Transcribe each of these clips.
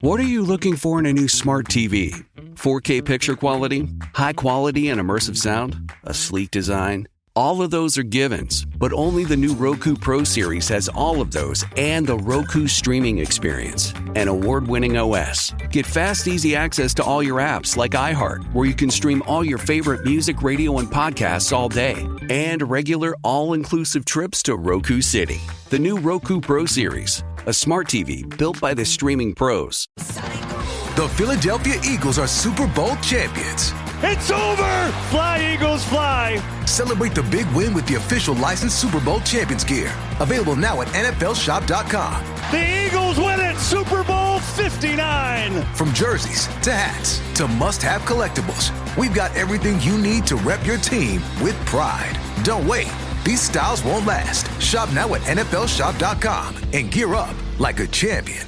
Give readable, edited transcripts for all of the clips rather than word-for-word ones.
What are you looking for in a new smart TV? 4K picture quality? High quality and immersive sound? A sleek design? All of those are givens, but only the new Roku Pro Series has all of those and the Roku streaming experience, an award-winning OS. Get fast, easy access to all your apps like iHeart, where you can stream all your favorite music, radio, and podcasts all day, and regular all-inclusive trips to Roku City. The new Roku Pro Series, a smart TV built by the streaming pros. The Philadelphia Eagles are Super Bowl champions. It's over! Fly, Eagles, fly! Celebrate the big win with the official licensed Super Bowl champions gear. Available now at NFLshop.com. The Eagles win it! Super Bowl 59! From jerseys to hats to must-have collectibles, we've got everything you need to rep your team with pride. Don't wait. These styles won't last. Shop now at NFLshop.com and gear up like a champion.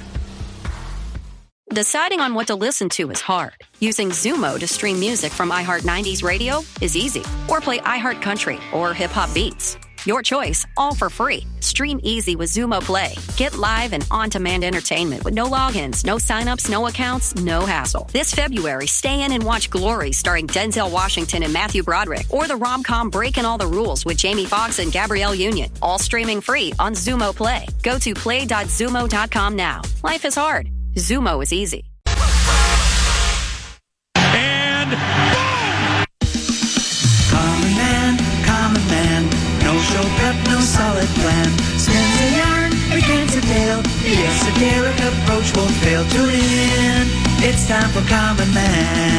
Deciding on what to listen to is hard. Using Zumo to stream music from iHeart 90s radio is easy. Or play iHeart Country or Hip Hop Beats. Your choice, all for free. Stream easy with Zumo Play. Get live and on-demand entertainment with no logins, no signups, no accounts, no hassle. This February, stay in and watch Burglaries starring Denzel Washington and Matthew Broderick, or the rom-com Breaking All the Rules with Jamie Foxx and Gabrielle Union. All streaming free on Zumo Play. Go to play.zumo.com now. Life is hard. Zumo is easy. And boom! Common man, no show prep, no solid plan. Spins a yarn, begins a tale. The esoteric approach won't fail. Tune in, it's time for Common Man.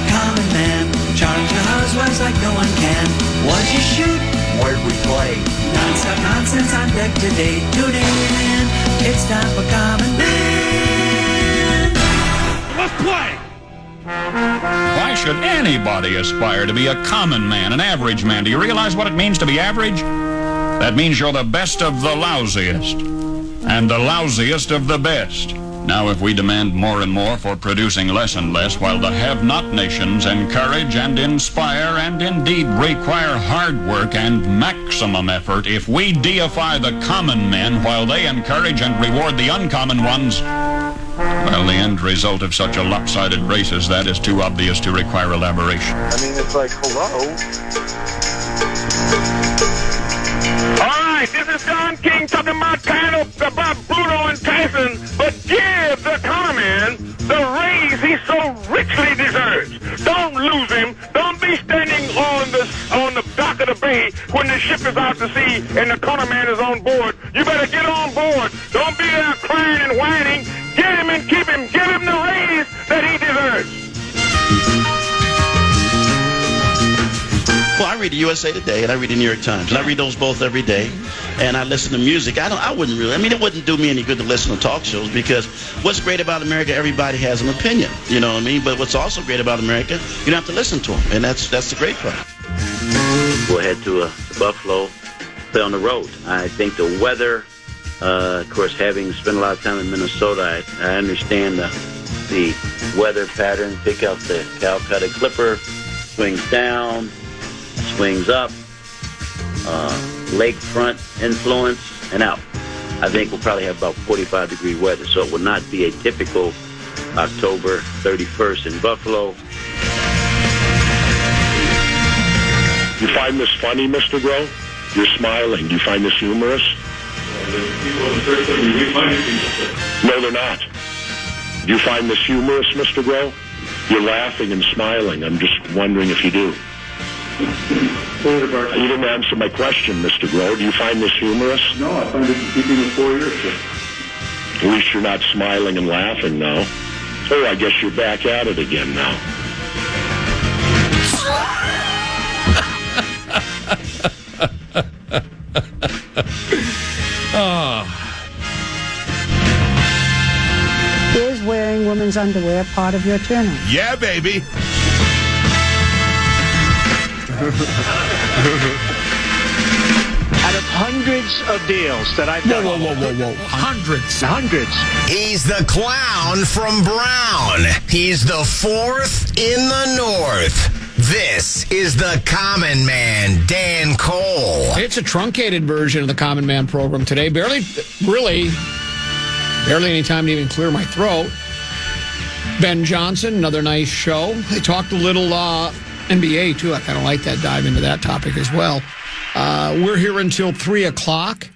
Common man, charms the housewives like no one can. What'd you shoot? Where'd we play? Non-stop nonsense on deck today. Tune in, it's time for Common Man. Let's play! Why should anybody aspire to be a common man, an average man? Do you realize what it means to be average? That means you're the best of the lousiest, and the lousiest of the best. Now, if we demand more and more for producing less and less, while the have-not nations encourage and inspire and indeed require hard work and maximum effort, if we deify the common men while they encourage and reward the uncommon ones, well, the end result of such a lopsided race as that is too obvious to require elaboration. I mean, it's like, hello? All right, this is Don King talking about Bruno and Tyson, but give the common man the raise he so richly deserves. Don't lose him. Don't be standing on the dock of the bay when the ship is out to sea and the corner man is on board. You better get on board. Don't be there crying and whining. Get him and keep him. Give him the raise that he deserves. Well, I read the USA Today and I read the New York Times, and I read those both every day, and I listen to music. It wouldn't do me any good to listen to talk shows, because what's great about America, everybody has an opinion, you know what I mean? But what's also great about America, you don't have to listen to them, and that's the great part. We'll head to Buffalo, play on the road. I think the weather, of course, having spent a lot of time in Minnesota, I understand the weather pattern. Pick up the Calcutta Clipper, swings down, swings up, lakefront influence, and out. I think we'll probably have about 45-degree weather, so it will not be a typical October 31st in Buffalo. You find this funny, Mr. Groh? You're smiling. Do you find this humorous? No, they're not. Do you find this humorous, Mr. Groh? You're laughing and smiling. I'm just wondering if you do. You didn't answer my question, Mr. Groh. Do you find this humorous? No, I find it in keeping with 4 years, sir. At least you're not smiling and laughing now. Oh, I guess you're back at it again now. Is wearing women's underwear part of your turn-on? Yeah, baby. Out of hundreds of deals that I've done. Whoa. Hundreds. He's the clown from Brown. He's the fourth in the North. This is the Common Man, Dan Cole. It's a truncated version of the Common Man program today. Barely, really, Barely any time to even clear my throat. Ben Johnson, another nice show. They talked a little NBA, too. I kind of like that dive into that topic as well. We're here until 3 o'clock.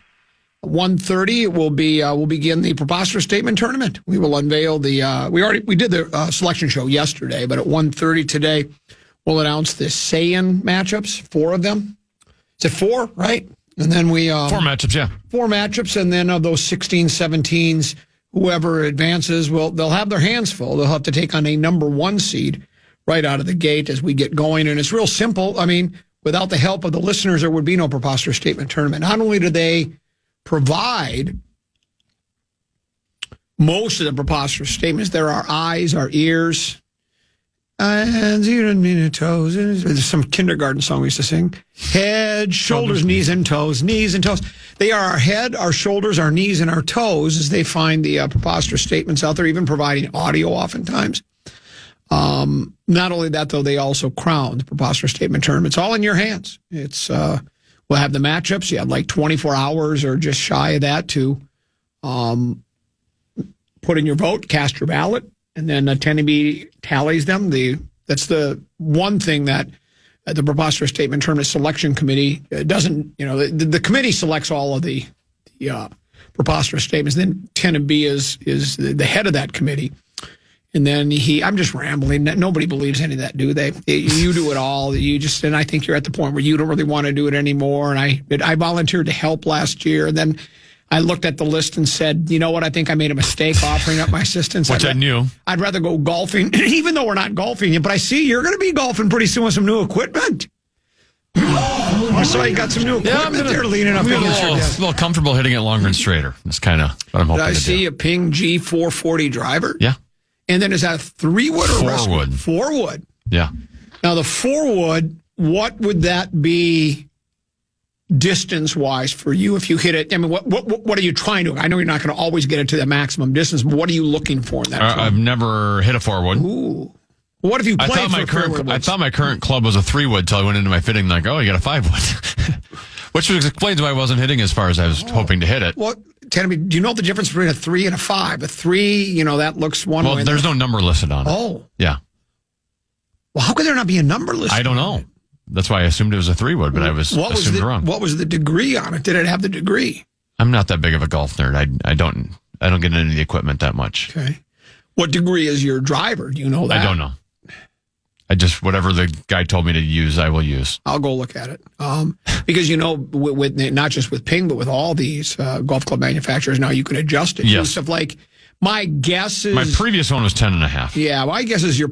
1:30, we'll begin the Preposterous Statement Tournament. We will unveil we did the selection show yesterday, but at 1:30 today, we'll announce the say-in matchups, 4 of them. Is it 4, right? And then 4 matchups, yeah. 4 matchups, and then of those 16, 17s, whoever advances, they'll have their hands full. They'll have to take on a number 1 seed right out of the gate as we get going. And it's real simple. I mean, without the help of the listeners, there would be no Preposterous Statement Tournament. Not only do they provide most of the preposterous statements, there are eyes, our ears, and you don't mean the toes. There's some kindergarten song we used to sing. Head, shoulders, knees, and toes. Knees and toes. They are our head, our shoulders, our knees, and our toes as they find the preposterous statements out there, even providing audio oftentimes. Not only that, though, they also crown the Preposterous Statement Tournament. It's all in your hands. It's we'll have the matchups. You have like 24 hours or just shy of that to put in your vote, cast your ballot, and then Tenneby tallies them. That's the one thing that the Preposterous Statement Tournament Selection Committee doesn't, the committee selects all of the preposterous statements. Then Tenneby is the head of that committee. And then I'm just rambling. Nobody believes any of that, do they? You do it all. And I think you're at the point where you don't really want to do it anymore. And I volunteered to help last year. And then I looked at the list and said, you know what? I think I made a mistake offering up my assistance. Which I knew. I'd rather go golfing, even though we're not golfing yet. But I see you're going to be golfing pretty soon with some new equipment. I saw you got some new equipment there leaning up against your desk. A little comfortable hitting it longer and straighter. That's kind of what I'm hoping to do. I see a Ping G440 driver. Yeah. And then is that a 3-wood or 4-wood? 4-wood. Yeah. Now, the 4-wood, what would that be distance-wise for you if you hit it? I mean, what are you trying to? I know you're not going to always get it to the maximum distance, but what are you looking for in that club? I've never hit a 4-wood. Ooh. Well, what if you played I thought my current club was a 3-wood until I went into my fitting like, oh, you got a 5-wood. Which explains why I wasn't hitting as far as I was hoping to hit it. Well, do you know the difference between a 3 and a 5? A 3, that looks one way. Well, there's no number listed on it. Oh. Yeah. Well, how could there not be a number listed? I don't know. That's why I assumed it was a 3-wood, but I assumed wrong. What was the degree on it? Did it have the degree? I'm not that big of a golf nerd. I don't get into the equipment that much. Okay. What degree is your driver? Do you know that? I don't know. Whatever the guy told me to use, I will use. I'll go look at it. Because, with not just with Ping, but with all these golf club manufacturers, now you can adjust it. Yes. Stuff like, my guess is... My previous one was 10.5. Yeah, my guess is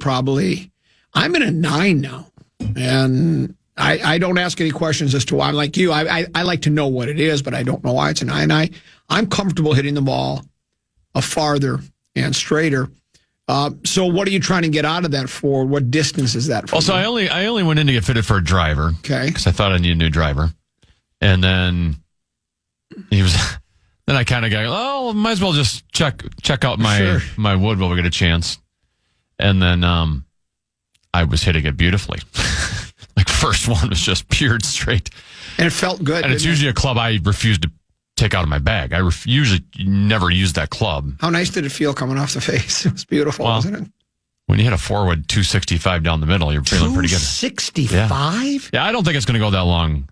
I'm in a 9 now. And I don't ask any questions as to why. I'm like you. I like to know what it is, but I don't know why it's a 9. I'm comfortable hitting the ball farther and straighter. So what are you trying to get out of that for? What distance is that for? Also, I only went in to get fitted for a driver. Okay. Because I thought I needed a new driver. And then then I kind of go, might as well just check out my wood while we get a chance. And then I was hitting it beautifully. Like first one was just pure straight. And it felt good. And it's usually a club I refuse to take out of my bag. I usually never use that club. How nice did it feel coming off the face? It was beautiful, wasn't it? When you hit a 4-wood 265 down the middle, you're feeling pretty good. 265? Yeah, I don't think it's going to go that long.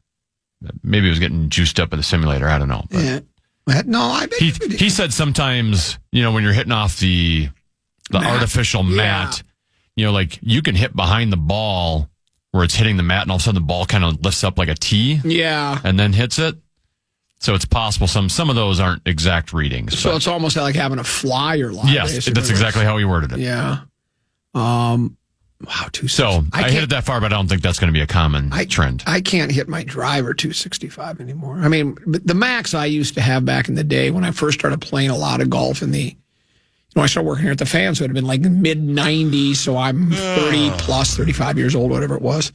Maybe it was getting juiced up in the simulator. I don't know. But yeah. No, I bet he said sometimes, when you're hitting off the artificial mat, like you can hit behind the ball where it's hitting the mat and all of a sudden the ball kind of lifts up like a T. Yeah. And then hits it. So it's possible some of those aren't exact readings. So it's almost like having a flyer line. Yes, that's exactly how he worded it. Yeah. Wow, So I hit it that far, but I don't think that's going to be a common trend. I can't hit my driver 265 anymore. I mean, the max I used to have back in the day when I first started playing a lot of golf I started working here at the FAN, so it would have been like mid-90s, so I'm 30 plus, 35 years old, whatever it was.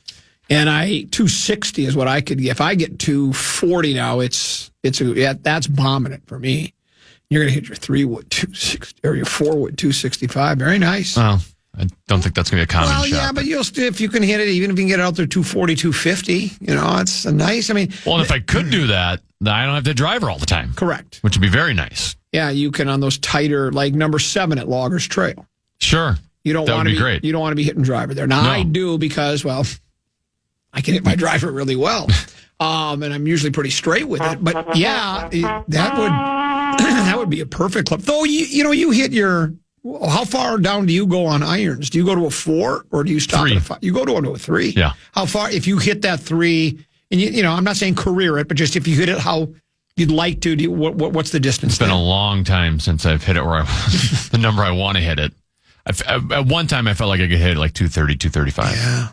And 260 is what I could get. If I get 240 now, that's bombing it for me. You're going to hit your 3-wood 260 or your 4-wood 265. Very nice. Well, I don't think that's going to be a common shot. Well, yeah, but if you can hit it, even if you can get it out there 240, 250, it's nice. I mean, well, and if I could do that, then I don't have to drive her all the time. Correct. Which would be very nice. Yeah, you can on those tighter, like number 7 at Loggers Trail. Sure. You don't that want would to be great. You don't want to be hitting driver there. Now, No. I do because, well, I can hit my driver really well. And I'm usually pretty straight with it. But yeah, that would be a perfect club. Though, you hit your, how far down do you go on irons? Do you go to a 4 or do you stop 3. at a 5? You go to a 3? Yeah. How far, if you hit that 3, and I'm not saying career it, but just if you hit it how you'd like to, what's the distance? It's been a long time since I've hit it where the number I want to hit it. At one time, I felt like I could hit it like 230, 235. Yeah.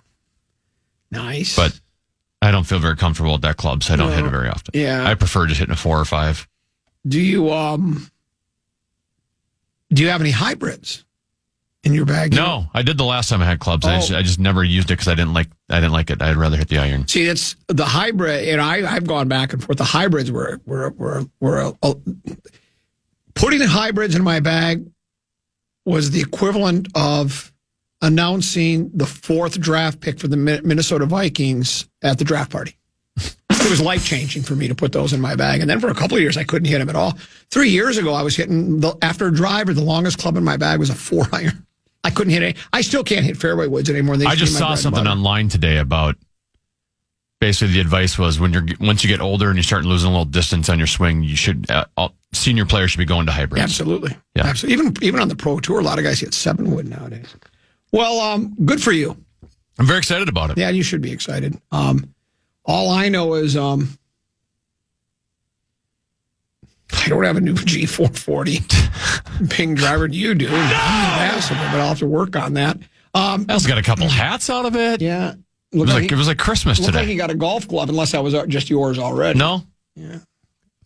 Nice. But I don't feel very comfortable at that club, so I don't hit it very often. Yeah. I prefer just hitting a 4 or 5. Do you have any hybrids in your bag? No, I did the last time I had clubs. Oh. I just never used it because I didn't like it. I'd rather hit the iron. See, it's the hybrid, and I've gone back and forth. The hybrids were putting the hybrids in my bag was the equivalent of announcing the 4th draft pick for the Minnesota Vikings at the draft party. It was life-changing for me to put those in my bag. And then for a couple of years, I couldn't hit them at all. 3 years ago, I was hitting, after a driver, the longest club in my bag was a 4-iron. I couldn't hit it. I still can't hit fairway woods anymore. I just saw something online today about, basically the advice was once you get older and you start losing a little distance on your swing, you should, senior players should be going to hybrids. Absolutely. Yeah. Absolutely. Even on the pro tour, a lot of guys hit 7-wood nowadays. Well, good for you. I'm very excited about it. Yeah, you should be excited. All I know is I don't have a new G440 Ping driver. You do. Impossible, but I'll have to work on that. I also got a couple hats out of it. Yeah. It was like Christmas Looked today. like you got a golf glove, unless that was just yours already. No. Yeah.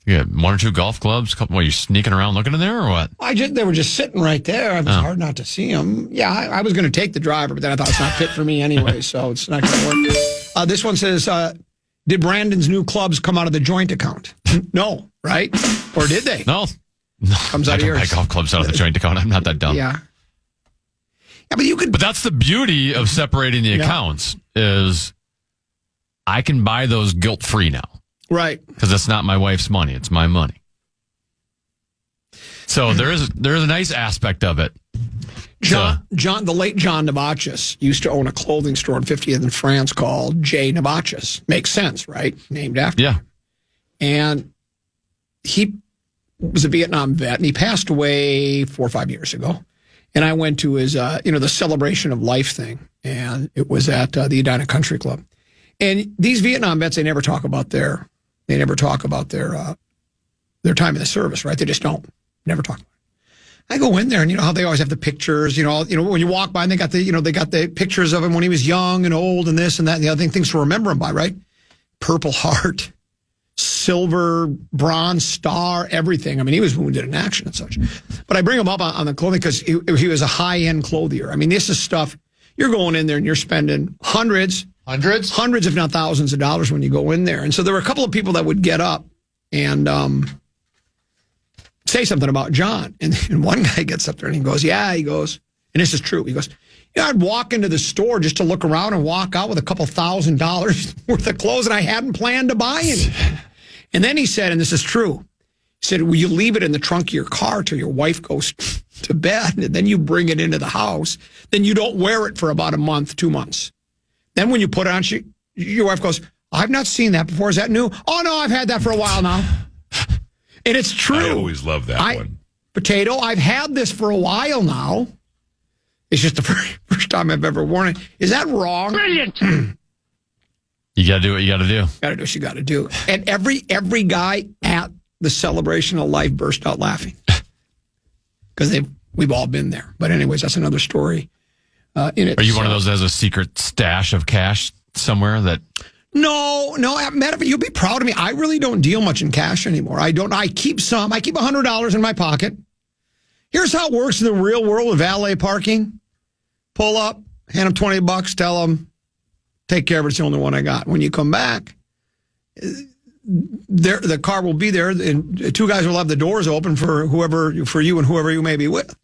You got 1 or 2 golf clubs. What, are you sneaking around looking in there or what? They were just sitting right there. It was hard not to see them. Yeah, I was going to take the driver, but then I thought it's not fit for me anyway, so it's not going to work. This one says, did Brandon's new clubs come out of the joint account? No, right? Or did they? No. Comes out I of don't yours. buy golf clubs out of the joint account. I'm not that dumb. Yeah. Yeah, but you could. But that's the beauty of separating the accounts is I can buy those guilt-free now. Right. Because it's not my wife's money. It's my money. So there's a nice aspect of it. The late John Navachis used to own a clothing store in 50th in France called J. Navachis. Makes sense, right? Named after him. And he was a Vietnam vet, and he passed away 4 or 5 years ago. And I went to his, the Celebration of Life thing, and it was at the Edina Country Club. And these Vietnam vets, they never talk about their time in the service, right? They just don't. Never talk about it. I go in there, and you know how they always have the pictures. When you walk by, and they got the pictures of him when he was young and old, and this and that and the other things to remember him by, right? Purple Heart, silver, bronze star, everything. I mean, he was wounded in action and such. But I bring him up on the clothing because he was a high-end clothier. I mean, this is stuff you're going in there and you're spending hundreds, if not thousands of dollars when you go in there. And so there were a couple of people that would get up and say something about John. And one guy gets up there and he goes, and this is true. He goes, I'd walk into the store just to look around and walk out with a couple $1,000 worth of clothes, and I hadn't planned to buy anything. And then he said, and this is true, he said, will you leave it in the trunk of your car till your wife goes to bed, and then you bring it into the house, then you don't wear it for about a month, 2 months. Then when you put it on, your wife goes, I've not seen that before. Is that new? Oh, no, I've had that for a while now. And it's true. I always love that one. Potato, I've had this for a while now. It's just the first time I've ever worn it. Is that wrong? Brilliant. You got to do what you got to do. Got to do what you got to do. And every guy at the Celebration of Life burst out laughing because we've all been there. But anyways, that's another story. Are you one of those that has a secret stash of cash somewhere that? No. Matter of fact, you'll be proud of me. I really don't deal much in cash anymore. I don't. I keep some. I keep $100 in my pocket. Here's how it works in the real world with valet parking. Pull up, hand them $20, tell them, take care of it. It's the only one I got. When you come back, the car will be there, and 2 guys will have the doors open for you and whoever you may be with.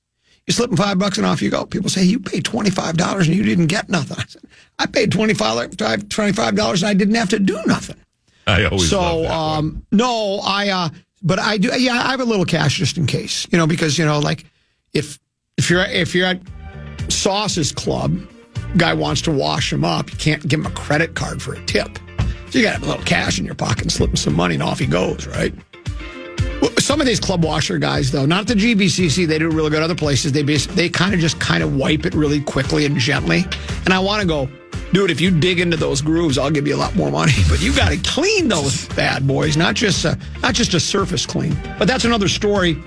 You slip them $5 and off you go. People say, you paid $25 and you didn't get nothing. I said, I paid $25 and I didn't have to do nothing. I always love that one. But I do. Yeah, I have a little cash just in case. Because like if you're at Sauce's club, guy wants to wash him up, you can't give him a credit card for a tip. So you got to have a little cash in your pocket and slip him some money, and off he goes, right? Some of these club washer guys, though, not the GBCC, they do really good. Other places, they kind of wipe it really quickly and gently. And I want to go, dude, if you dig into those grooves, I'll give you a lot more money. But you got to clean those bad boys, not just a surface clean. But that's another story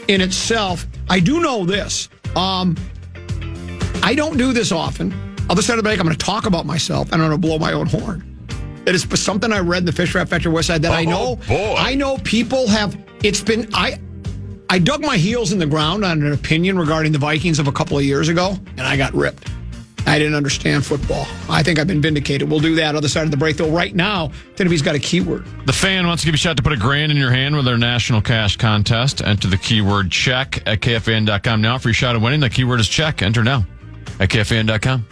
in itself. I do know this. I don't do this often. Other side of the break, I'm going to talk about myself, and I'm going to blow my own horn. It is something I read in the Fish Rat Factor West Side that I know people have. It's been I dug my heels in the ground on an opinion regarding the Vikings of a couple of years ago, and I got ripped. I didn't understand football. I think I've been vindicated. We'll do that other side of the break, though. Right now, Tennessee's got a keyword. The Fan wants to give you a shot to put $1,000 in your hand with their national cash contest. Enter the keyword check at KFAN.com now for your shot at winning. The keyword is check. Enter now at KFAN.com.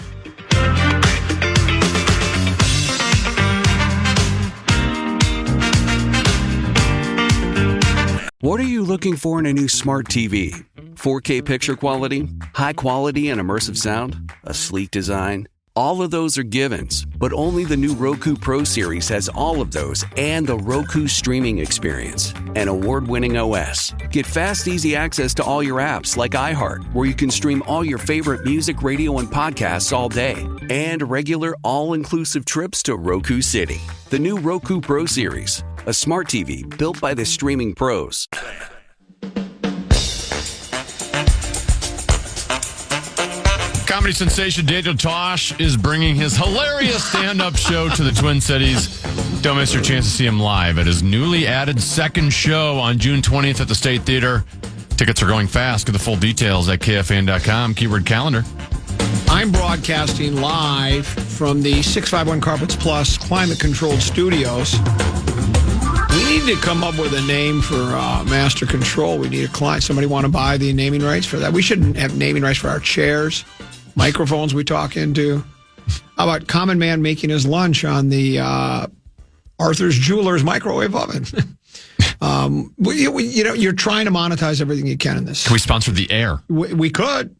What are you looking for in a new smart TV? 4K picture quality, high quality and immersive sound, a sleek design? All of those are givens, but only the new Roku Pro Series has all of those and the Roku streaming experience, an award-winning OS. Get fast, easy access to all your apps like iHeart, where you can stream all your favorite music, radio, and podcasts all day, and regular all-inclusive trips to Roku City. The new Roku Pro Series, a smart TV built by the streaming pros. Comedy sensation Daniel Tosh is bringing his hilarious stand-up show to the Twin Cities. Don't miss your chance to see him live at his newly added second show on June 20th at the State Theater. Tickets are going fast. Get the full details at KFAN.com. Keyword calendar. I'm broadcasting live from the 651 Carpets Plus climate-controlled studios. We need to come up with a name for Master Control. We need a client. Somebody want to buy the naming rights for that? We shouldn't have naming rights for our chairs, microphones we talk into. How about Common Man making his lunch on the Arthur's Jewelers microwave oven? You're trying to monetize everything you can in this. Can we sponsor the air? We could.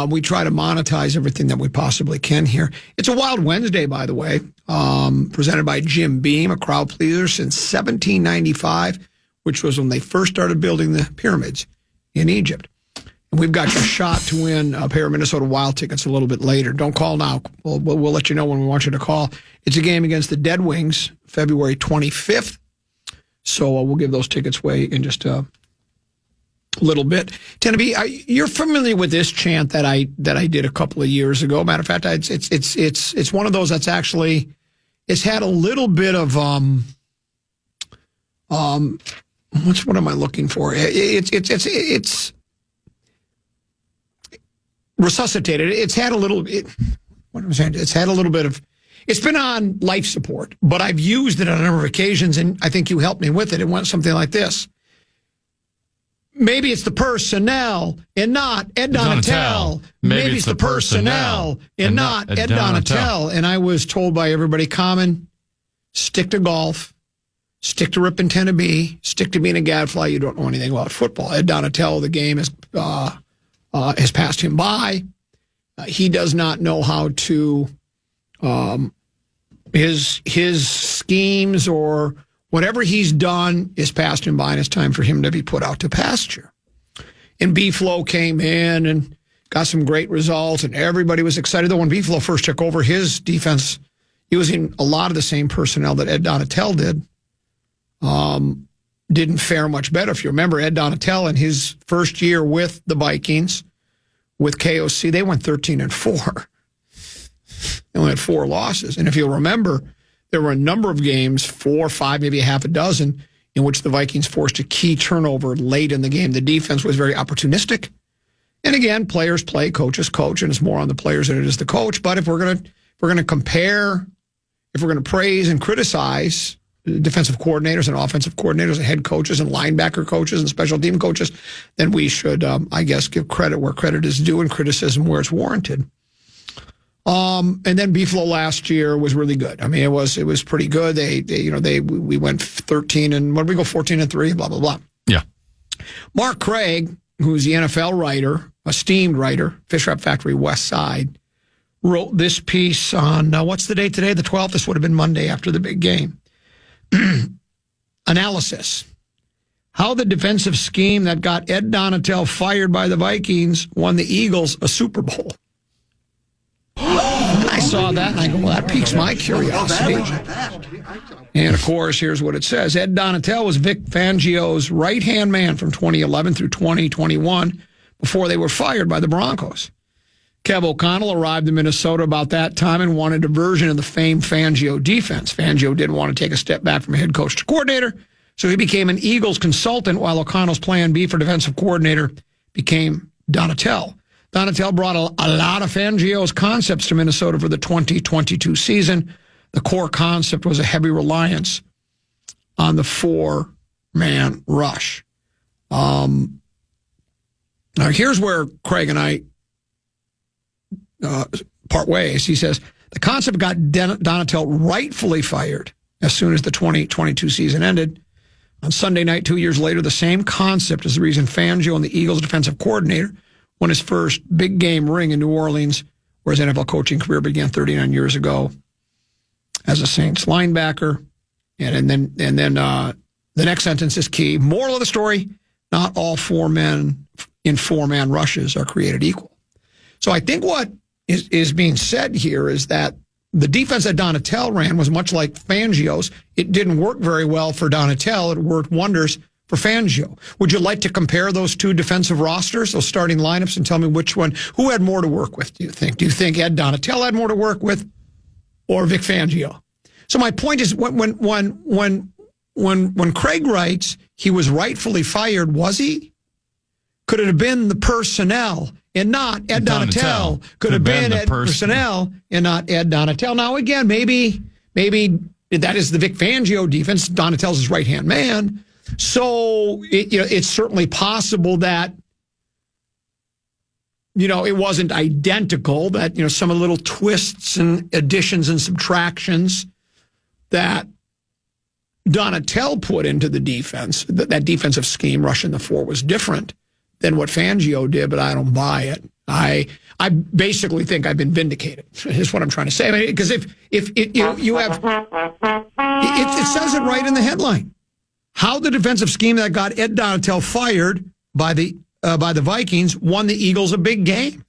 We try to monetize everything that we possibly can here. It's a Wild Wednesday, by the way, presented by Jim Beam, a crowd pleaser since 1795, which was when they first started building the pyramids in Egypt. And we've got your shot to win a pair of Minnesota Wild tickets a little bit later. Don't call now. We'll let you know when we want you to call. It's a game against the Dead Wings, February 25th. So we'll give those tickets away in just a little bit. Tennessee, you're familiar with this chant that I did a couple of years ago. Matter of fact, it's one of those that's actually it's had a little bit of what am I looking for? It's resuscitated. It's had a little. It's had a little bit of. It's been on life support, but I've used it on a number of occasions, and I think you helped me with it. It went something like this. Maybe it's the personnel and not Ed Donatel. Maybe it's the personnel and not Ed Donatel. And I was told by everybody, Common, stick to golf, stick to ripping Tennessee, stick to being a gadfly. You don't know anything about football. Ed Donatel, the game has passed him by. He does not know how to his schemes or whatever he's done is passed him by, and it's time for him to be put out to pasture. And B-Flow came in and got some great results, and everybody was excited. Though when B-Flow first took over his defense, using a lot of the same personnel that Ed Donatel did, didn't fare much better. If you remember, Ed Donatel in his first year with the Vikings, with KOC, they went 13-4. They only had 4 losses. And if you'll remember, there were a number of games, 4 or 5, maybe a half a dozen, in which the Vikings forced a key turnover late in the game. The defense was very opportunistic. And again, players play, coaches coach, and it's more on the players than it is the coach. But if we're going to compare, if we're going to praise and criticize defensive coordinators and offensive coordinators and head coaches and linebacker coaches and special team coaches, then we should, I guess, give credit where credit is due and criticism where it's warranted. And then Buffalo last year was really good. I mean, it was pretty good. We went 13 and what did we go 14-3, blah blah blah. Yeah. Mark Craig, who's the NFL writer, esteemed writer, Fish Wrap Factory West Side, wrote this piece on what's the date today? The 12th. This would have been Monday after the big game. Analysis. How the defensive scheme that got Ed Donatel fired by the Vikings won the Eagles a Super Bowl. I saw that and I go, well, that piques my curiosity. And of course, here's what it says. Ed Donatel was Vic Fangio's right-hand man from 2011 through 2021 before they were fired by the Broncos. Kev O'Connell arrived in Minnesota about that time and wanted a version of the famed Fangio defense. Fangio didn't want to take a step back from head coach to coordinator, so he became an Eagles consultant while O'Connell's plan B for defensive coordinator became Donatel. Donatel brought a lot of Fangio's concepts to Minnesota for the 2022 season. The core concept was a heavy reliance on the four-man rush. Now, here's where Craig and I part ways. He says, the concept got Donatel rightfully fired as soon as the 2022 season ended. On Sunday night, 2 years later, the same concept is the reason Fangio and the Eagles defensive coordinator won his first big game ring in New Orleans, where his NFL coaching career began 39 years ago as a Saints linebacker. And then the next sentence is key. Moral of the story, not all four men in four-man rushes are created equal. So I think what is being said here is that the defense that Donatel ran was much like Fangio's. It didn't work very well for Donatel. It worked wonders for Fangio. Would you like to compare those two defensive rosters, those starting lineups, and tell me who had more to work with, do you think? Do you think Ed Donatel had more to work with or Vic Fangio? So my point is when Craig writes he was rightfully fired, was he? Could it have been the personnel and not Ed Donatel? Could have been Ed personnel and not Ed Donatel. Now, again, maybe that is the Vic Fangio defense. Donatel's his right-hand man. So it's certainly possible that it wasn't identical, that some of the little twists and additions and subtractions that Donatel put into the defense, that defensive scheme, rushing the four, was different than what Fangio did, but I don't buy it. I basically think I've been vindicated, is what I'm trying to say. Because if you have, it says it right in the headline. How the defensive scheme that got Ed Donatel fired by the Vikings won the Eagles a big game.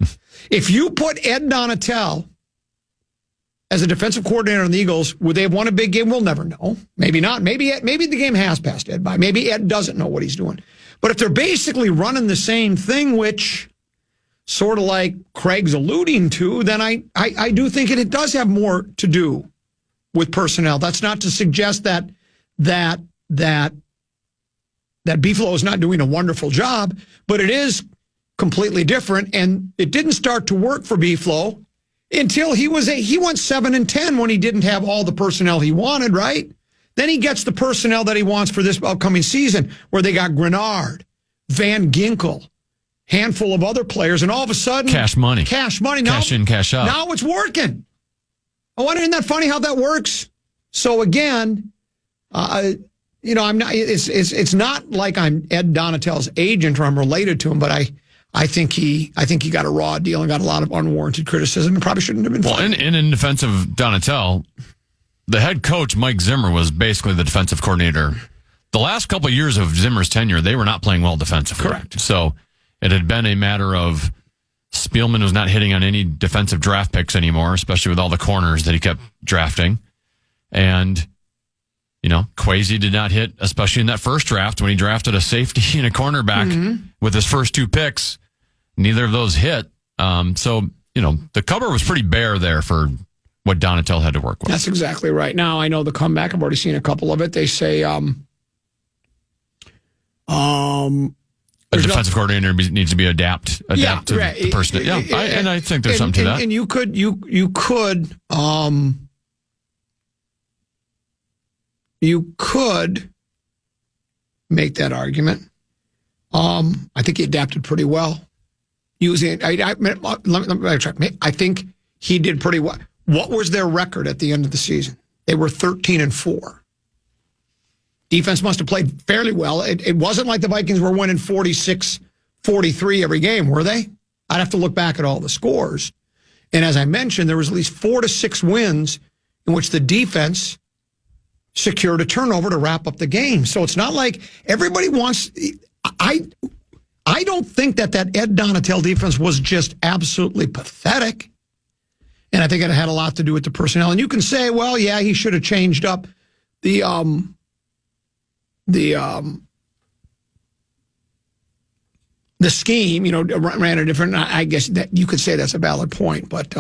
If you put Ed Donatel as a defensive coordinator on the Eagles, would they have won a big game? We'll never know. Maybe not. Maybe the game has passed Ed by. Maybe Ed doesn't know what he's doing. But if they're basically running the same thing, which sort of like Craig's alluding to, then I do think it does have more to do with personnel. That's not to suggest that Buffalo is not doing a wonderful job, but it is completely different. And it didn't start to work for Buffalo until he went 7-10 when he didn't have all the personnel he wanted, right? Then he gets the personnel that he wants for this upcoming season, where they got Grenard, Van Ginkel, handful of other players, and all of a sudden, cash money. Now, cash in, cash out. Now it's working. Isn't that funny how that works? So again, I'm not. It's not like I'm Ed Donatel's agent or I'm related to him, but I think he got a raw deal and got a lot of unwarranted criticism and probably shouldn't have been fired. Well, in defense of Donatel, the head coach, Mike Zimmer, was basically the defensive coordinator. The last couple of years of Zimmer's tenure, they were not playing well defensively. Correct. So it had been a matter of Spielman was not hitting on any defensive draft picks anymore, especially with all the corners that he kept drafting. And, Kwesi did not hit, especially in that first draft when he drafted a safety and a cornerback with his first two picks. Neither of those hit. So, the cover was pretty bare there for what Donatel had to work with. That's exactly right. Now, I know the comeback. I've already seen a couple of it. They say a defensive coordinator needs to be adapt to the person. And I think there's something to that. And you could make that argument. I think he adapted pretty well. Let me backtrack. I think he did pretty well. What was their record at the end of the season? They were 13-4. Defense must have played fairly well. It wasn't like the Vikings were winning 46-43 every game, were they? I'd have to look back at all the scores. And as I mentioned, there was at least 4 to 6 wins in which the defense secured a turnover to wrap up the game. So it's not like everybody wants... I don't think that Ed Donatel defense was just absolutely pathetic. And I think it had a lot to do with the personnel. And you can say, well, yeah, he should have changed up the scheme, ran a different. I guess that you could say that's a valid point, but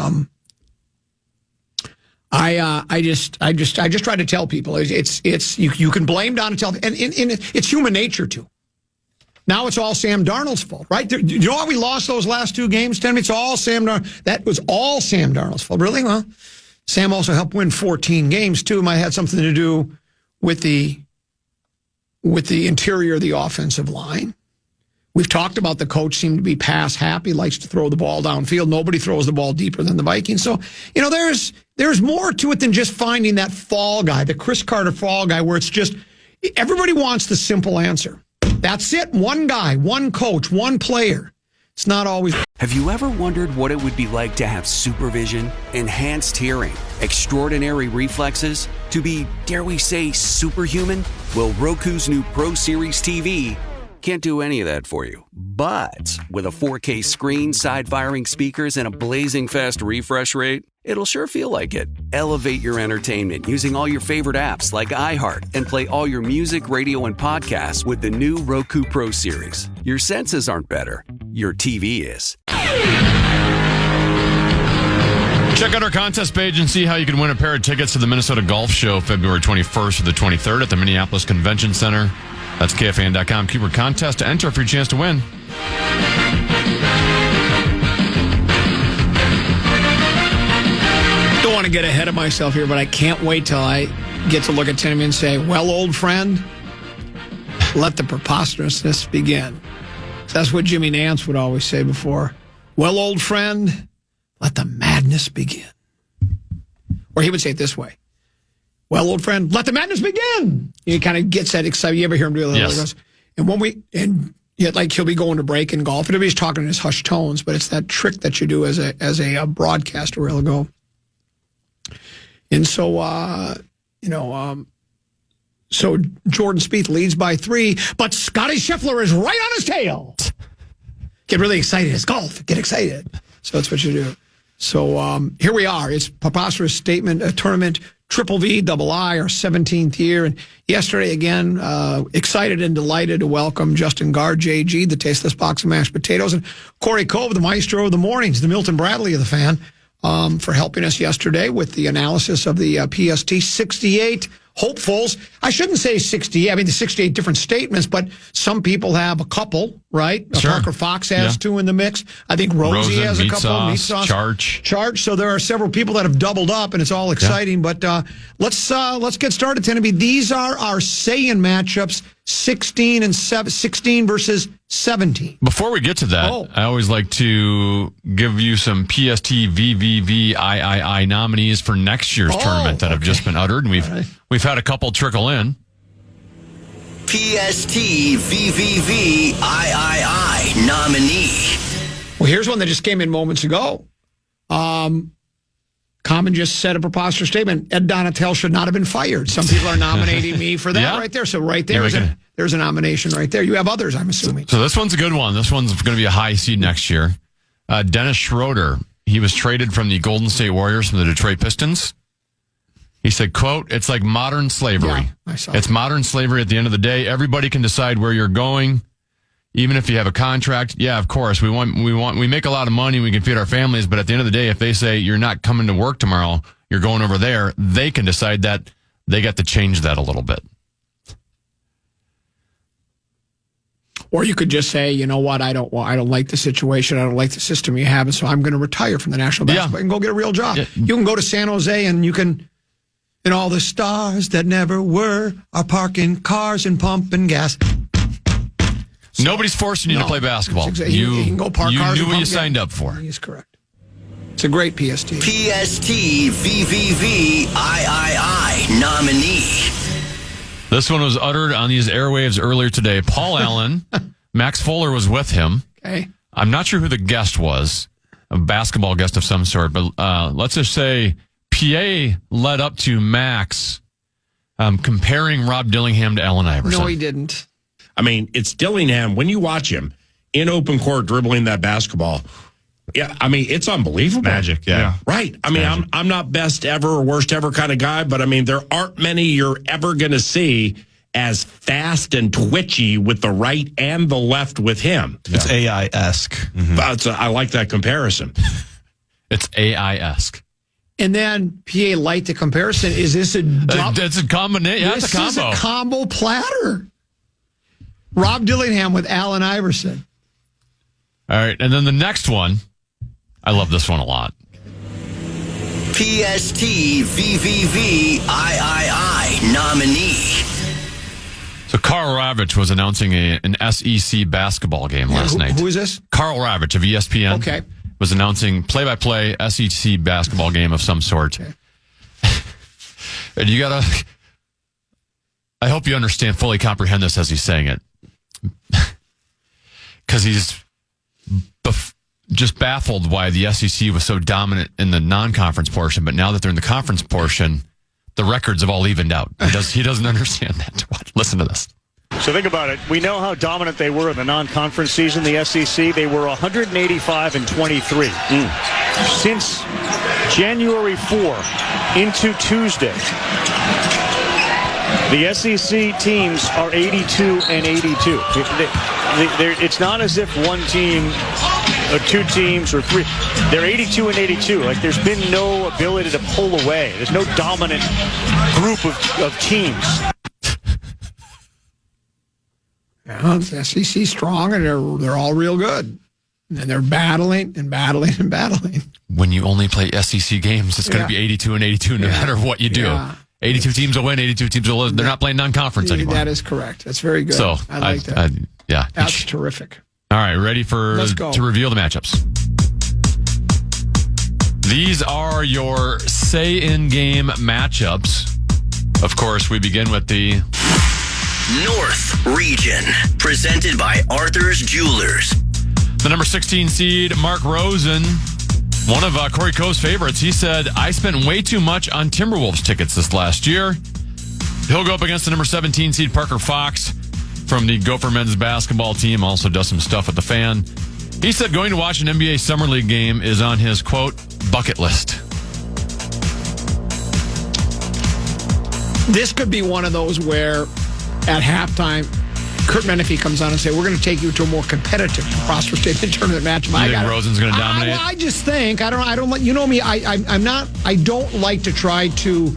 I just try to tell people it's you can blame Donatel, and it's human nature to. Now it's all Sam Darnold's fault, right? You know why we lost those last 2 games, Tim? It's all Sam Darnold. That was all Sam Darnold's fault. Really? Well, Sam also helped win 14 games too. It might have had something to do with the interior of the offensive line. We've talked about the coach seemed to be pass happy, likes to throw the ball downfield. Nobody throws the ball deeper than the Vikings. So, there's more to it than just finding that fall guy, the Chris Carter fall guy, where it's just everybody wants the simple answer. That's it. One guy, one coach, one player. It's not always. Have you ever wondered what it would be like to have supervision, enhanced hearing, extraordinary reflexes, to be, dare we say, superhuman? Well, Roku's new Pro Series TV can't do any of that for you. But with a 4K screen, side-firing speakers, and a blazing fast refresh rate, it'll sure feel like it. Elevate your entertainment using all your favorite apps like iHeart and play all your music, radio, and podcasts with the new Roku Pro Series. Your senses aren't better. Your TV is. Check out our contest page and see how you can win a pair of tickets to the Minnesota Golf Show February 21st through the 23rd at the Minneapolis Convention Center. That's KFAN.com. Keyword contest to enter for your chance to win. Don't want to get ahead of myself here, but I can't wait till I get to look at Timmy and say, well, old friend, let the preposterousness begin. That's what Jimmy Nance would always say before. Well, old friend, let the madness begin. Or he would say it this way. Well, old friend, let the madness begin. He kind of gets that excited. You ever hear him do that? Yes. And like he'll be going to break in golf, and everybody's talking in his hushed tones, but it's that trick that you do as a broadcaster where he'll go. And so, so Jordan Spieth leads by 3, but Scotty Scheffler is right on his tail. Get really excited. It's golf. Get excited. So that's what you do. So here we are. It's Preposterous Statement Tournament, Triple V, Double I, our 17th year. And yesterday, again, excited and delighted to welcome Justin Gard, JG, the Tasteless Box of Mashed Potatoes, and Corey Cove, the maestro of the mornings, the Milton Bradley of the fan, for helping us yesterday with the analysis of the PST 68 hopefuls. I shouldn't say 68. I mean, the 68 different statements, but some people have a couple, right? Sure. Parker Fox has 2 in the mix. I think Rosie has a couple. Meat sauce. Charge. So there are several people that have doubled up, and it's all exciting. Yeah. But let's get started, Tennessee. These are our say-in matchups, 16 versus 17. Before we get to that, I always like to give you some PST VVVIII nominees for next year's tournament that have just been uttered, and we've had a couple trickle in. PST VVVIII nominee. Well, here's one that just came in moments ago. Common just said a preposterous statement. Ed Donatel should not have been fired. Some people are nominating me for that right there. So right there, there's a nomination right there. You have others, I'm assuming. So this one's a good one. This one's going to be a high seed next year. Dennis Schroeder. He was traded from the Golden State Warriors from the Detroit Pistons. He said, quote, "It's like modern slavery. Yeah, I saw it's modern slavery at the end of the day. Everybody can decide where you're going. Even if you have a contract, yeah, of course, we make a lot of money, we can feed our families, but at the end of the day, if they say you're not coming to work tomorrow, you're going over there, they can decide that they got to change that a little bit." Or you could just say, you know what, I don't like the situation, I don't like the system you have, and so I'm going to retire from the National Basketball and go get a real job. Yeah. You can go to San Jose and you can, and all the stars that never were are parking cars and pumping gas. So, nobody's forcing you to play basketball. Exactly. You can go park cars. You knew what you signed up for. He's correct. It's a great PST. PST VVV III nominee. This one was uttered on these airwaves earlier today. Paul Allen, Max Fuller was with him. Okay. I'm not sure who the guest was, a basketball guest of some sort, but let's just say PA led up to Max comparing Rob Dillingham to Allen Iverson. No, he didn't. I mean, it's Dillingham. When you watch him in open court dribbling that basketball, yeah, I mean, it's unbelievable. Magic, yeah. Right. I mean, I'm not best ever or worst ever kind of guy, but I mean, there aren't many you're ever going to see as fast and twitchy with the right and the left with him. It's AI-esque. Mm-hmm. I like that comparison. It's AI-esque. And then PA light the comparison. Is this a That's a combination. Yeah, it's a combo. This is a combo platter. Rob Dillingham with Allen Iverson. All right, and then the next one, I love this one a lot. PST VVV III nominee. So Carl Ravitch was announcing an SEC basketball game last night. Who is this? Carl Ravitch of ESPN. Okay. Was announcing play-by-play SEC basketball game of some sort. Okay. And you gotta, I hope you understand, fully comprehend this as he's saying it. Because he's just baffled why the SEC was so dominant in the non-conference portion, but now that they're in the conference portion, the records have all evened out. He doesn't understand that. Listen to this. So think about it. We know how dominant they were in the non-conference season, the SEC. They were 185-23. Since January 4 into Tuesday, the SEC teams are 82-82. It's not as if one team or two teams or three. They're 82-82. Like, there's been no ability to pull away. There's no dominant group of teams. Yeah, the SEC strong, and they're all real good. And they're battling and battling and battling. When you only play SEC games, it's going to be 82-82 no matter what you do. Yeah. 82 teams will win, 82 teams will lose. They're not playing non-conference anymore. That is correct. That's very good. So I like that. Yeah. That's terrific. All right, ready to reveal the matchups. These are your say-in-game matchups. Of course, we begin with the North Region, presented by Arthur's Jewelers. The number 16 seed, Mark Rosen, one of Corey Coe's favorites. He said, I spent way too much on Timberwolves tickets this last year. He'll go up against the number 17 seed, Parker Fox, from the Gopher men's basketball team, also does some stuff at the Fan. He said going to watch an NBA Summer League game is on his, quote, bucket list. This could be one of those where at halftime, Kurt Menefee comes on and say, we're going to take you to a more competitive Prosper Statement tournament match. You think Rosen's going to dominate? Well, I just think, I don't, you know me, I don't like to try to,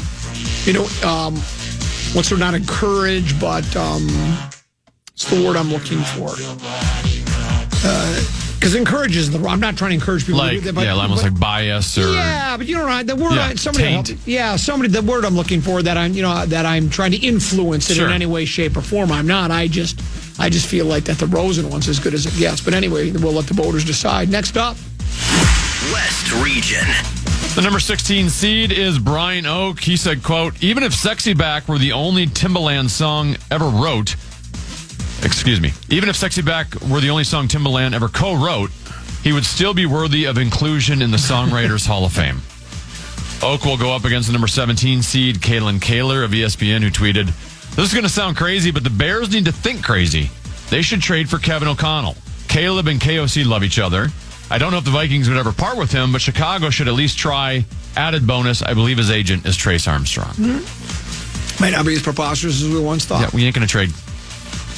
not encourage, but what's the word I'm looking for? Because encourage is I'm not trying to encourage people to do that. But, almost like bias or. Yeah, but you know, the word the word I'm looking for that I'm trying to influence it in any way, shape, or form. I'm not. I just feel like that the Rosen one's as good as it gets. But anyway, we'll let the voters decide. Next up, West Region. The number 16 seed is Brian Oak. He said, quote, even if Sexy Back were the only Timbaland song ever wrote, even if Sexy Back were the only song Timbaland ever co-wrote, he would still be worthy of inclusion in the Songwriters Hall of Fame. Oak will go up against the number 17 seed, Kalen Kaler of ESPN, who tweeted, this is going to sound crazy, but the Bears need to think crazy. They should trade for Kevin O'Connell. Caleb and KOC love each other. I don't know if the Vikings would ever part with him, but Chicago should at least try. Added bonus, I believe his agent is Trace Armstrong. Mm-hmm. Might not be as preposterous as we once thought. Yeah, we ain't going to trade.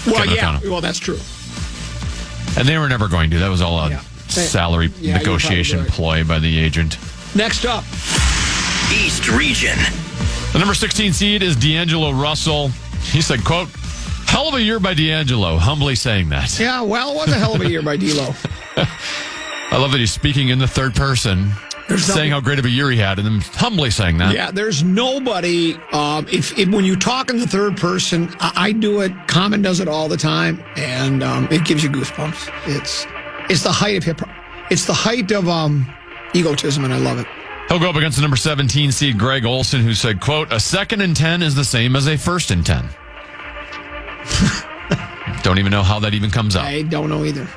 Well, that's true. And they were never going to. That was all a salary negotiation ploy by the agent. Next up, East Region. The number 16 seed is D'Angelo Russell. He said, quote, hell of a year by D'Angelo, humbly saying that. Yeah, well, it was a hell of a year by D'Lo. I love that he's speaking in the third person, saying how great of a year he had, and then humbly saying that. Yeah, there's nobody. When you talk in the third person, I do it. Common does it all the time, and it gives you goosebumps. It's the height of hip hop. It's the height of egotism, and I love it. He'll go up against the number 17 seed Greg Olson, who said, quote, "A 2nd and 10 is the same as a 1st and 10. Don't even know how that even comes up. I don't know either.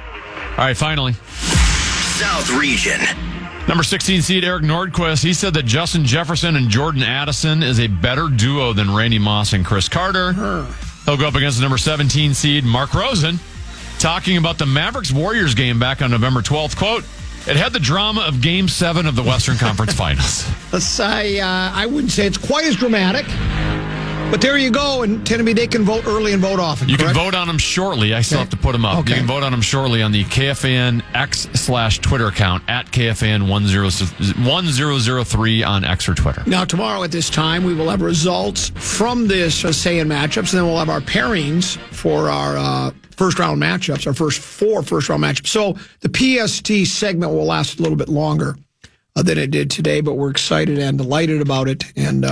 All right, finally. South Region. Number 16 seed Eric Nordquist, he said that Justin Jefferson and Jordan Addison is a better duo than Randy Moss and Chris Carter. He'll go up against the number 17 seed Mark Rosen, talking about the Mavericks-Warriors game back on November 12th. Quote, "It had the drama of Game 7 of the Western Conference Finals." Let's say, I wouldn't say it's quite as dramatic, but there you go. And Tennessee, they can vote early and vote often. You correct? can vote on them shortly. I still have to put them up. Okay. You can vote on them shortly on the KFAN X/Twitter account at KFAN1003 on X or Twitter. Now, tomorrow at this time, we will have results from this say-in matchups, and then we'll have our pairings for our first-round matchups, our first 4 first-round matchups. So the PST segment will last a little bit longer than it did today, but we're excited and delighted about it. And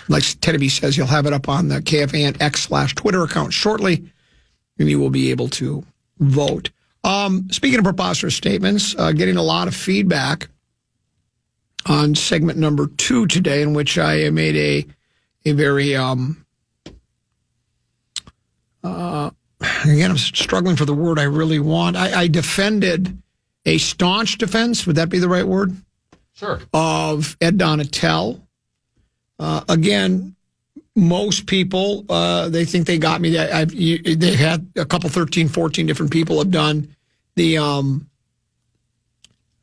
like Tennessee says, you'll have it up on the KFAN X/Twitter account shortly, and you will be able to vote. Speaking of preposterous statements, getting a lot of feedback on segment number 2 today, in which I made a very again, I'm struggling for the word I really want. I defended a staunch defense. Would that be the right word? Sure. Of Ed Donatel. Again, most people, they think they got me. They had a couple, 13, 14 different people have done the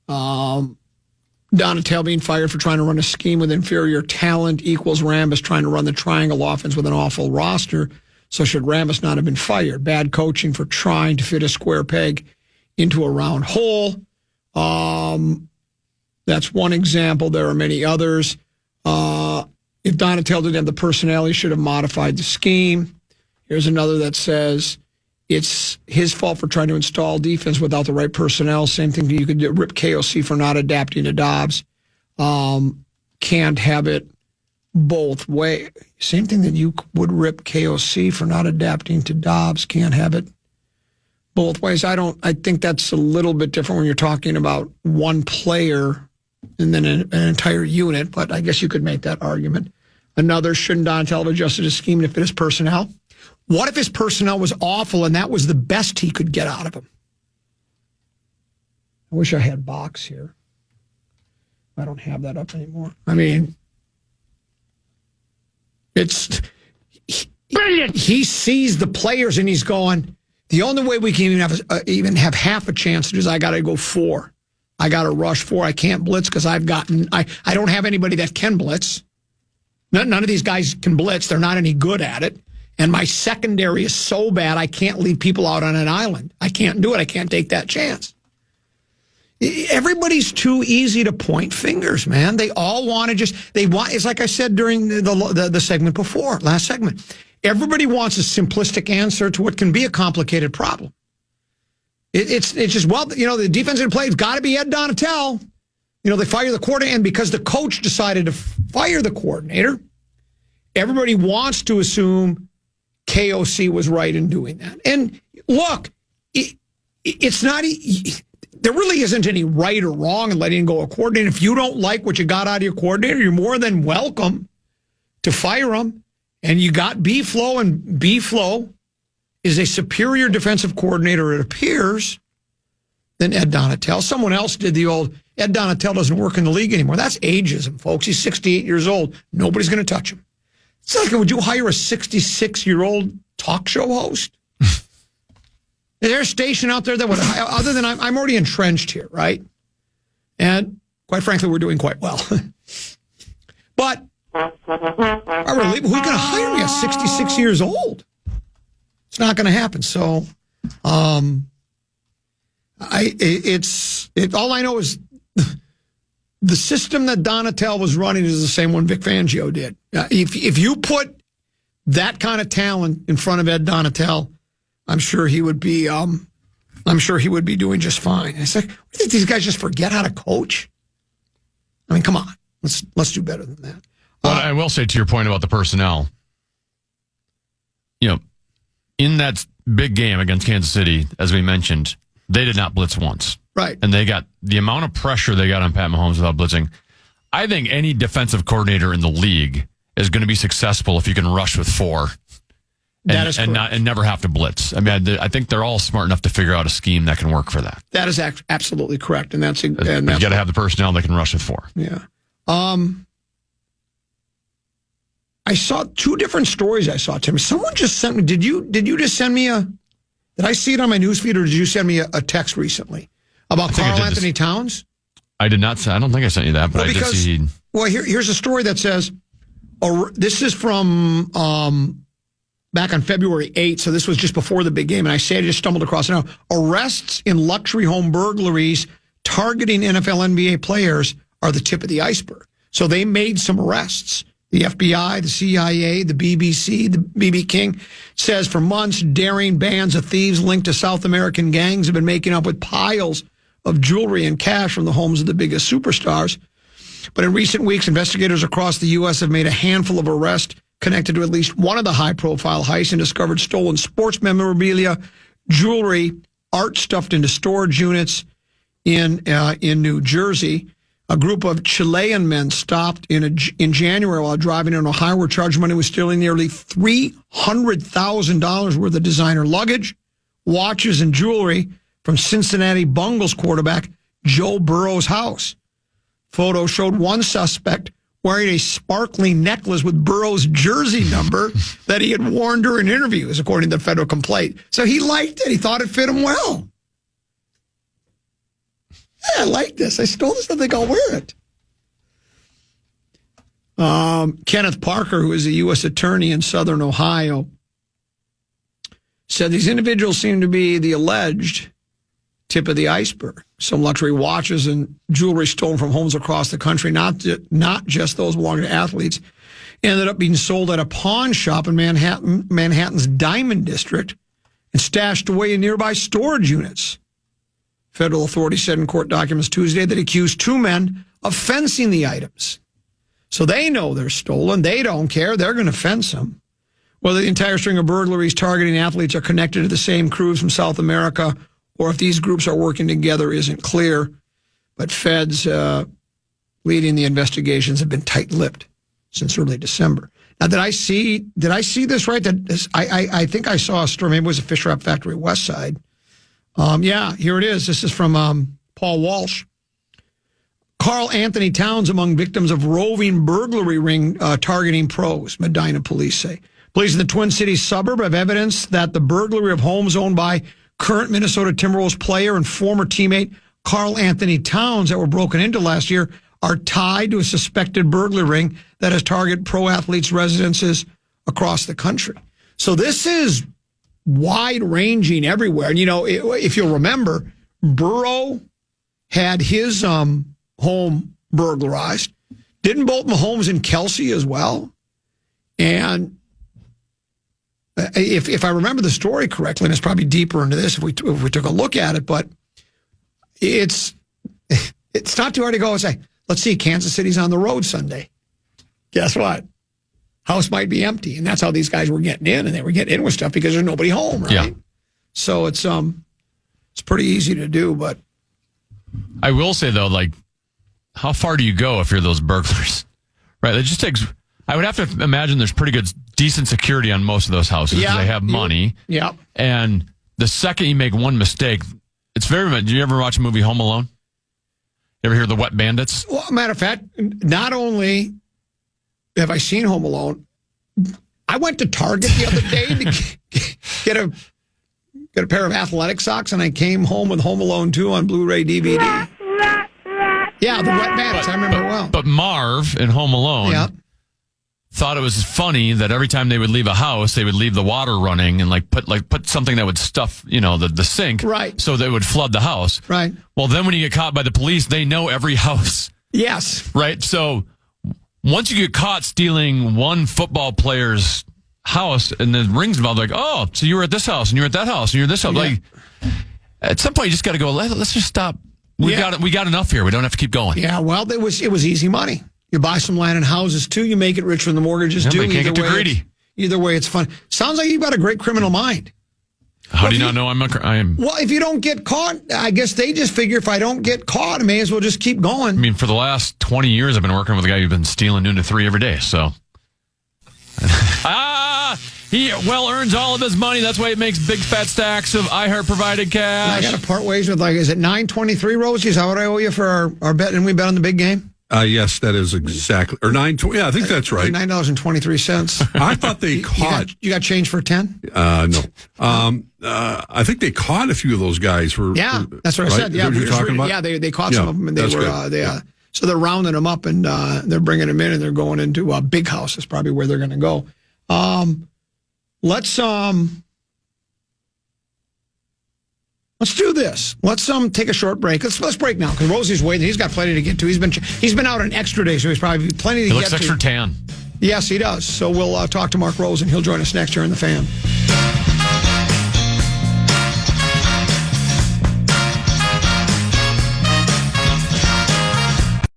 Donatel being fired for trying to run a scheme with inferior talent equals Rambis trying to run the triangle offense with an awful roster. So should Rambis not have been fired? Bad coaching for trying to fit a square peg into a round hole. That's one example. There are many others. If Donatel didn't have the personnel, he should have modified the scheme. Here's another that says it's his fault for trying to install defense without the right personnel. Same thing, you could rip KOC for not adapting to Dobbs. Can't have it both ways. Same thing that you would rip KOC for not adapting to Dobbs. Can't have it both ways. I think that's a little bit different when you're talking about one player and then an entire unit, but I guess you could make that argument. Another, shouldn't Donatel have adjusted his scheme to fit his personnel? What if his personnel was awful and that was the best he could get out of him? I wish I had Box here. I don't have that up anymore. I mean, it's brilliant. He sees the players and he's going, the only way we can even have half a chance is I got to go 4. I got to rush 4. I can't blitz because I don't have anybody that can blitz. None of these guys can blitz. They're not any good at it. And my secondary is so bad, I can't leave people out on an island. I can't do it. I can't take that chance. Everybody's too easy to point fingers, man. They all want to it's like I said during the segment before, last segment. Everybody wants a simplistic answer to what can be a complicated problem. It's just, the defensive play has got to be Ed Donatel. They fire the coordinator, and because the coach decided to fire the coordinator, everybody wants to assume KOC was right in doing that. And look, it's not, there really isn't any right or wrong in letting go a coordinator. If you don't like what you got out of your coordinator, you're more than welcome to fire him. And you got B-Flow, and B-Flow is a superior defensive coordinator, it appears, than Ed Donatel. Someone else did the old, Ed Donatel doesn't work in the league anymore. That's ageism, folks. He's 68 years old. Nobody's going to touch him. It's like, would you hire a 66-year-old talk show host? Is there a station out there that would, other than I'm already entrenched here, right? And quite frankly, we're doing quite well. But who's going to hire me at 66 years old? It's not going to happen. So, all I know is the system that Donatel was running is the same one Vic Fangio did. If you put that kind of talent in front of Ed Donatel, I'm sure he would be doing just fine. It's like, did these guys just forget how to coach? I mean, come on, let's do better than that. Well, I will say to your point about the personnel, in that big game against Kansas City, as we mentioned, they did not blitz once. Right. And they got the amount of pressure they got on Pat Mahomes without blitzing. I think any defensive coordinator in the league is going to be successful if you can rush with 4 and never have to blitz. I mean, I think they're all smart enough to figure out a scheme that can work for that. That is absolutely correct. And that's you got to have the personnel that can rush with 4. Yeah. I saw 2 different stories I saw, Tim. Someone just sent me, did you just send me did I see it on my newsfeed or did you send me a text recently about Carl Anthony Towns? I did not. I don't think I sent you that, but I did see. Well, here's a story that says, this is from back on February 8th, so this was just before the big game, and I just stumbled across it now. Arrests in luxury home burglaries targeting NFL NBA players are the tip of the iceberg. So they made some arrests. The FBI, the CIA, the BBC, the BB King says for months, daring bands of thieves linked to South American gangs have been making up with piles of jewelry and cash from the homes of the biggest superstars. But in recent weeks, investigators across the U.S. have made a handful of arrests connected to at least one of the high-profile heists and discovered stolen sports memorabilia, jewelry, art stuffed into storage units in New Jersey. A group of Chilean men stopped in January while driving in Ohio were charged money with stealing nearly $300,000 worth of designer luggage, watches, and jewelry from Cincinnati Bengals quarterback Joe Burrow's house. Photos showed one suspect wearing a sparkling necklace with Burrow's jersey number that he had worn during interviews, according to the federal complaint. So he liked it. He thought it fit him well. Yeah, I like this. I stole this. I think I'll wear it. Kenneth Parker, who is a U.S. attorney in Southern Ohio, said these individuals seem to be the alleged tip of the iceberg. Some luxury watches and jewelry stolen from homes across the country, not just those belonging to athletes, ended up being sold at a pawn shop in Manhattan's Diamond District and stashed away in nearby storage units. Federal authorities said in court documents Tuesday that accused 2 men of fencing the items. So they know they're stolen. They don't care. They're going to fence them. Whether the entire string of burglaries targeting athletes are connected to the same crews from South America or if these groups are working together isn't clear. But feds leading the investigations have been tight-lipped since early December. Now, did I see this right? I think I saw a story. Maybe it was a Fish Wrap Factory West Side. Yeah, here it is. This is from Paul Walsh. Carl Anthony Towns among victims of roving burglary ring targeting pros, Medina police say. Police in the Twin Cities suburb have evidence that the burglary of homes owned by current Minnesota Timberwolves player and former teammate Carl Anthony Towns that were broken into last year are tied to a suspected burglary ring that has targeted pro athletes' residences across the country. So this is wide-ranging everywhere. And, you know, if you'll remember, Burrow had his home burglarized. Didn't both Mahomes and Kelsey as well? And if I remember the story correctly, and it's probably deeper into this if we took a look at it, but it's not too hard to go and say, let's see, Kansas City's on the road Sunday. Guess what? House might be empty, and that's how these guys were getting in, and they were getting in with stuff because there's nobody home, right? Yeah. So it's pretty easy to do, but I will say though, like, how far do you go if you're those burglars? Right? It just takes. I would have to imagine there's pretty good, decent security on most of those houses because they have money. Yeah. And the second you make one mistake, it's very much. Do you ever watch a movie Home Alone? You ever hear The Wet Bandits? Well, matter of fact, not only have I seen Home Alone, I went to Target the other day to get a pair of athletic socks, and I came home with Home Alone 2 on Blu-ray DVD. Yeah, The Wet Bandits, I remember well. But Marv in Home Alone thought it was funny that every time they would leave a house, they would leave the water running and put something that would stuff, the sink, right? So they would flood the house, right? Well, then when you get caught by the police, they know every house, yes, right? So once you get caught stealing one football player's house and the rings involved, like, oh, so you were at this house and you were at that house and you're at this house. Yeah. Like, at some point, you just got to go. Let's just stop. We got enough here. We don't have to keep going. Yeah, well, it was easy money. You buy some land and houses too. You make it rich from the mortgages too. You can't get too greedy. Either way, it's fun. Sounds like you've got a great criminal mind. How do you not know I'm? Well, if you don't get caught, I guess they just figure if I don't get caught, I may as well just keep going. I mean, for the last 20 years, I've been working with a guy who's been stealing noon to 3 every day. So, he well earns all of his money. That's why he makes big fat stacks of iHeart provided cash. And I got to part ways with, is it 923, Rosie? Is that what I owe you for our bet? And we bet on the big game? Yes, that is exactly. Or 920. Yeah, I think that's right. $9.23. I thought they caught. You got change for 10? No. I think they caught a few of those guys. That's what I said. Yeah, you're talking about? Yeah, they caught some of them, and they were. So they're rounding them up, and they're bringing them in, and they're going into a big house. Is probably where they're going to go. Let's do this. Let's take a short break. Let's break now because Rosie's waiting. He's got plenty to get to. He's been out an extra day, so he's probably plenty to get to. He looks extra tan. Yes, he does. So we'll talk to Mark Rose, and he'll join us next here in the Fan.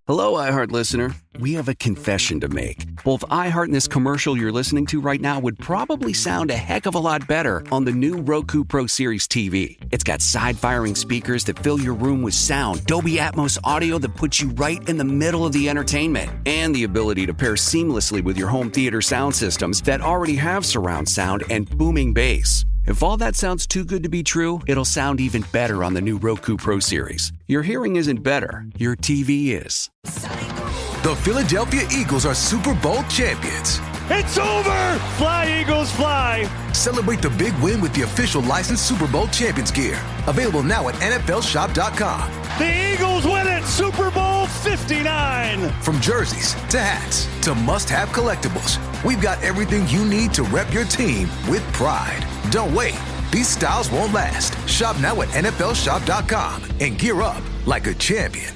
Hello, iHeart listener. We have a confession to make. Both iHeart and this commercial you're listening to right now would probably sound a heck of a lot better on the new Roku Pro Series TV. It's got side-firing speakers that fill your room with sound, Dolby Atmos audio that puts you right in the middle of the entertainment, and the ability to pair seamlessly with your home theater sound systems that already have surround sound and booming bass. If all that sounds too good to be true, it'll sound even better on the new Roku Pro Series. Your hearing isn't better, your TV is. The Philadelphia Eagles are Super Bowl champions. It's over! Fly, Eagles, fly! Celebrate the big win with the official licensed Super Bowl champions gear. Available now at NFLShop.com. The Eagles win it! Super Bowl 59! From jerseys to hats to must-have collectibles, we've got everything you need to rep your team with pride. Don't wait. These styles won't last. Shop now at NFLShop.com and gear up like a champion.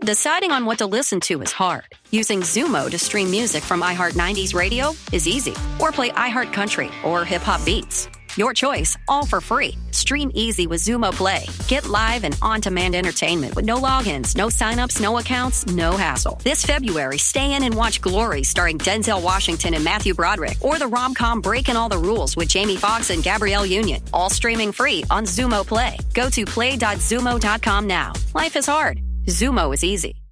Deciding on what to listen to is hard. Using Zumo to stream music from iHeart 90s radio is easy. Or play iHeart Country or Hip Hop Beats. Your choice, all for free. Stream easy with Zumo Play. Get live and on-demand entertainment with no logins, no signups, no accounts, no hassle. This February, stay in and watch Glory starring Denzel Washington and Matthew Broderick, or the rom-com Breaking All the Rules with Jamie Foxx and Gabrielle Union. All streaming free on Zumo Play. Go to play.zumo.com now. Life is hard. Zumo is easy.